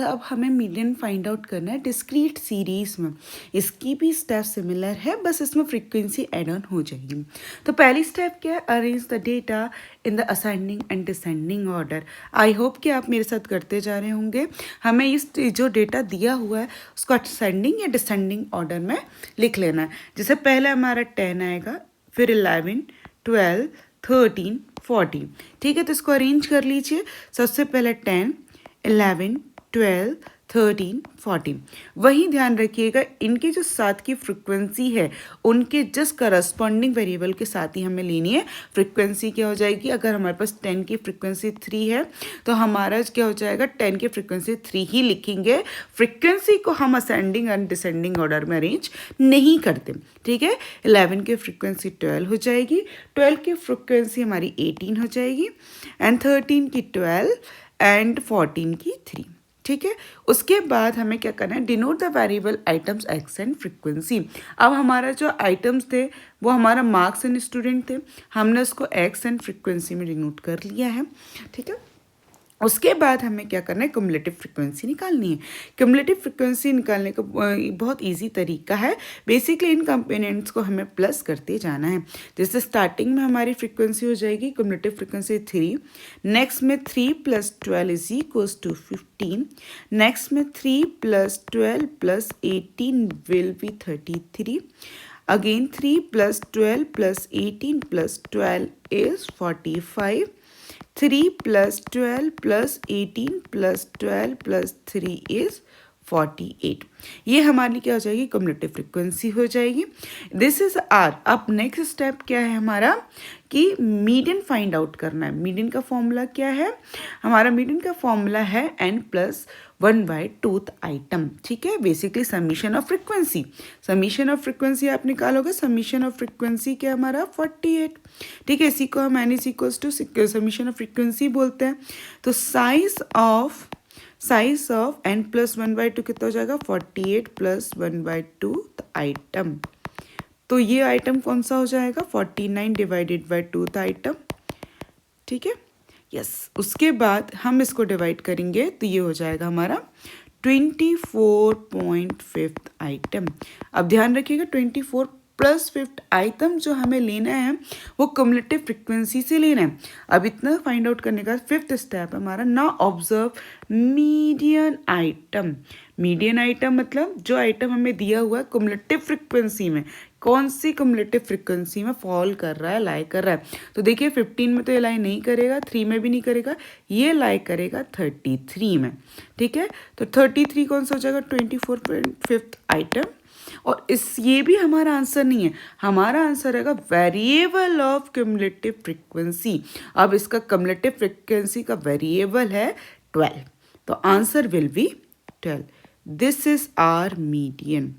अब हमें median find out करना है डिस्क्रीट सीरीज में। इसकी भी स्टेप सिमिलर है, बस इसमें फ्रीक्वेंसी एड ऑन हो जाएगी। तो पहली स्टेप क्या है, arrange the data in the ascending and descending order. I hope कि आप मेरे साथ करते जा रहे होंगे। हमें इस जो डेटा दिया हुआ है उसको असेंडिंग या डिसेंडिंग ऑर्डर में लिख लेना है। जैसे पहले हमारा 10 आएगा, फिर 11, 12, 13, 14। ठीक है, तो इसको अरेंज कर लीजिए। सबसे पहले 10, 11, 12, 13, 14। वही ध्यान रखिएगा इनके जो साथ की फ्रिक्वेंसी है उनके जस्ट करस्पॉन्डिंग वेरिएबल के साथ ही हमें लेनी है। फ्रिक्वेंसी क्या हो जाएगी, अगर हमारे पास 10 की फ्रिक्वेंसी 3 है तो हमारा क्या हो जाएगा, 10 की फ्रिक्वेंसी 3 ही लिखेंगे। फ्रिक्वेंसी को हम असेंडिंग एंड डिसेंडिंग ऑर्डर में अरेंज नहीं करते। ठीक है, 11 की फ्रिक्वेंसी 12 हो जाएगी, 12 की फ्रिक्वेंसी हमारी 18 हो जाएगी, एंड 13 की 12 एंड 14 की 3। ठीक है, उसके बाद हमें क्या करना है, denote the variable items x and frequency. अब हमारा जो आइटम्स थे वो हमारा मार्क्स एंड स्टूडेंट थे, हमने उसको एक्स एंड फ्रिक्वेंसी में डिनोट कर लिया है। ठीक है, उसके बाद हमें क्या करना है, क्युमुलेटिव फ्रिक्वेंसी निकालनी है। क्युमुलेटिव फ्रिक्वेंसी निकालने का बहुत इजी तरीका है। बेसिकली इन कंपोनेंट्स को हमें प्लस करते जाना है। जैसे स्टार्टिंग में हमारी फ्रिक्वेंसी हो जाएगी क्युमुलेटिव फ्रिक्वेंसी 3, नेक्स्ट में 3 + 12 इज इक्वल्स टू 15, नेक्स्ट में 3 + 12 + 18 will be 33, again 3 + 12 + 18 + 12 is 45, 3 + 12 + 18 + 12 + 3 is 48। ये हमारी क्या हो जाएगी, क्युमुलेटिव फ्रिक्वेंसी हो जाएगी। This is R. अब नेक्स्ट स्टेप क्या है हमारा कि मीडियन फाइंड आउट करना है। मीडियन का फॉर्मूला क्या है, हमारा मीडियन का फॉर्मूला है n+1/2 आइटम। ठीक है, basically summation of frequency. Summation of frequency आप निकालोगे, समीशन ऑफ फ्रिक्वेंसी क्या हमारा 48। ठीक है, इसी को हम n = समीशन ऑफ फ्रिक्वेंसी बोलते हैं। तो साइज ऑफ n+1/2 कितना हो जाएगा, 48 + 1/2 आइटम। तो ये आइटम कौन सा हो जाएगा, 49 / 2 आइटम। ठीक है, यस। उसके बाद हम इसको डिवाइड करेंगे तो ये हो जाएगा हमारा 24.5 आइटम। अब ध्यान रखिएगा 24 + 5 आइटम जो हमें लेना है वो क्युमुलेटिव फ्रिक्वेंसी से लेना है। अब इतना फाइंड आउट करने का 5th स्टेप हमारा, now observe median item. Median item मतलब जो आइटम हमें दिया हुआ है क्युमुलेटिव फ्रिक्वेंसी में, कौन सी क्युमुलेटिव फ्रिक्वेंसी में फॉल कर रहा है, लाई कर रहा है। तो देखिए 15 में तो ये लाई नहीं करेगा, 3 में भी नहीं करेगा, ये लाई करेगा 33 में। ठीक है, तो 33 कौन सा हो जाएगा, 24.5 आइटम। और ये भी हमारा आंसर नहीं है, हमारा आंसर रहेगा वेरिएबल ऑफ क्युमुलेटिव फ्रिक्वेंसी। अब इसका क्युमुलेटिव फ्रिक्वेंसी का वेरिएबल है 12, तो answer will be 12। This is our median.